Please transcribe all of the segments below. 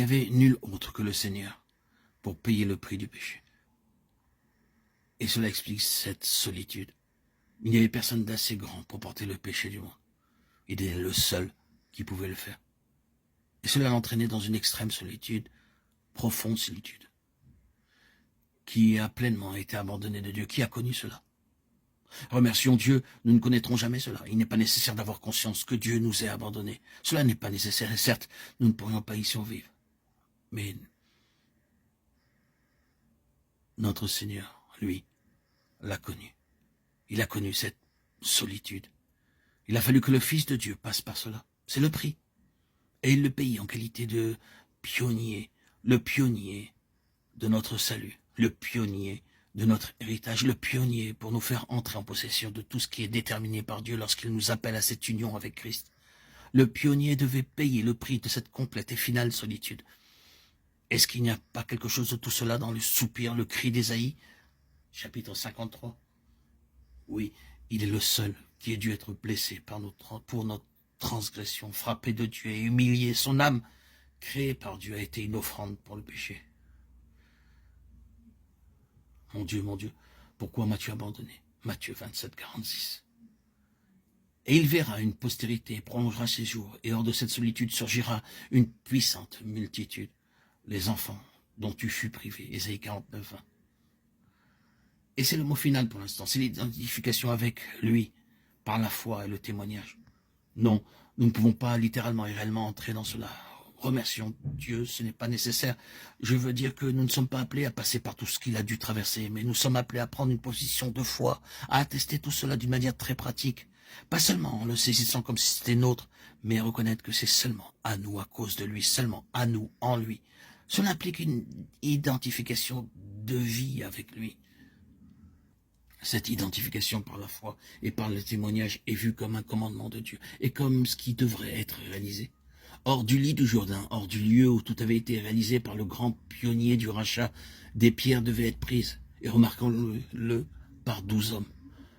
n'y avait nul autre que le Seigneur pour payer le prix du péché. Et cela explique cette solitude. Il n'y avait personne d'assez grand pour porter le péché du monde. Il était le seul qui pouvait le faire. Et cela l'entraînait dans une extrême solitude, profonde solitude, qui a pleinement été abandonné de Dieu. Qui a connu cela? Remercions Dieu, nous ne connaîtrons jamais cela. Il n'est pas nécessaire d'avoir conscience que Dieu nous ait abandonnés. Cela n'est pas nécessaire, et certes, nous ne pourrions pas y survivre. Mais notre Seigneur, lui, l'a connu. Il a connu cette solitude. Il a fallu que le Fils de Dieu passe par cela. C'est le prix. Et il le paye en qualité de pionnier, le pionnier de notre salut, le pionnier de notre héritage, le pionnier pour nous faire entrer en possession de tout ce qui est déterminé par Dieu lorsqu'il nous appelle à cette union avec Christ. Le pionnier devait payer le prix de cette complète et finale solitude. Est-ce qu'il n'y a pas quelque chose de tout cela dans le soupir, le cri d'Ésaïe, chapitre 53? Oui, il est le seul qui ait dû être blessé pour notre transgression, frappé de Dieu et humilié. Son âme, créée par Dieu, a été une offrande pour le péché. Mon Dieu, pourquoi m'as-tu abandonné? Matthieu 27, 46. Et il verra une postérité, prolongera ses jours, et hors de cette solitude surgira une puissante multitude, les enfants dont tu fus privé. Ésaïe 49, 20. Et c'est le mot final pour l'instant, c'est l'identification avec lui, par la foi et le témoignage. Non, nous ne pouvons pas littéralement et réellement entrer dans cela. Remercions Dieu, ce n'est pas nécessaire. Je veux dire que nous ne sommes pas appelés à passer par tout ce qu'il a dû traverser, mais nous sommes appelés à prendre une position de foi, à attester tout cela d'une manière très pratique. Pas seulement en le saisissant comme si c'était nôtre, mais à reconnaître que c'est seulement à nous, à cause de lui, seulement à nous, en lui. Cela implique une identification de vie avec lui. Cette identification par la foi et par le témoignage est vue comme un commandement de Dieu et comme ce qui devrait être réalisé. Hors du lit du Jourdain, hors du lieu où tout avait été réalisé par le grand pionnier du rachat, des pierres devaient être prises, et remarquons-le, par 12 hommes.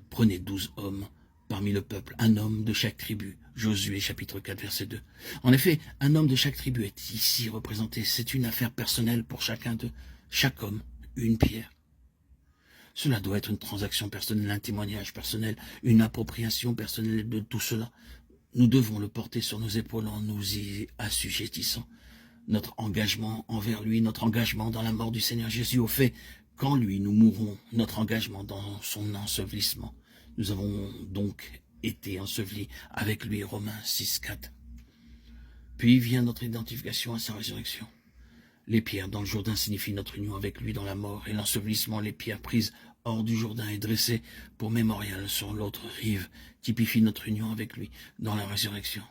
Prenez 12 hommes parmi le peuple, un homme de chaque tribu. Josué chapitre 4 verset 2. En effet, un homme de chaque tribu est ici représenté. C'est une affaire personnelle pour chaque homme, une pierre. Cela doit être une transaction personnelle, un témoignage personnel, une appropriation personnelle de tout cela. Nous devons le porter sur nos épaules en nous y assujettissant. Notre engagement envers lui, notre engagement dans la mort du Seigneur Jésus, au fait qu'en lui nous mourrons, notre engagement dans son ensevelissement. Nous avons donc été ensevelis avec lui, Romains 6, 4. Puis vient notre identification à sa résurrection. Les pierres dans le Jourdain signifient notre union avec lui dans la mort, et l'ensevelissement, les pierres prises hors du Jourdain et dressées pour mémorial sur l'autre rive, typifient notre union avec lui dans la résurrection.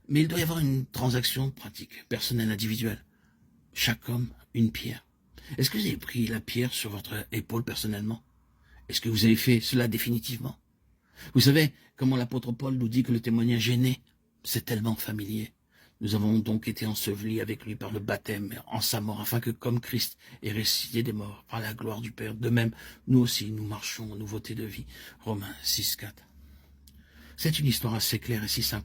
Mais il doit y avoir une transaction pratique, personnelle, individuelle. Chaque homme, une pierre. Est-ce que vous avez pris la pierre sur votre épaule personnellement? Est-ce que vous avez fait cela définitivement? Vous savez comment l'apôtre Paul nous dit que le témoignage est né? C'est tellement familier. Nous avons donc été ensevelis avec lui par le baptême en sa mort, afin que, comme Christ est ressuscité des morts par la gloire du Père, de même, nous aussi, nous marchons en nouveauté de vie. Romains 6, 4. C'est une histoire assez claire et si simple.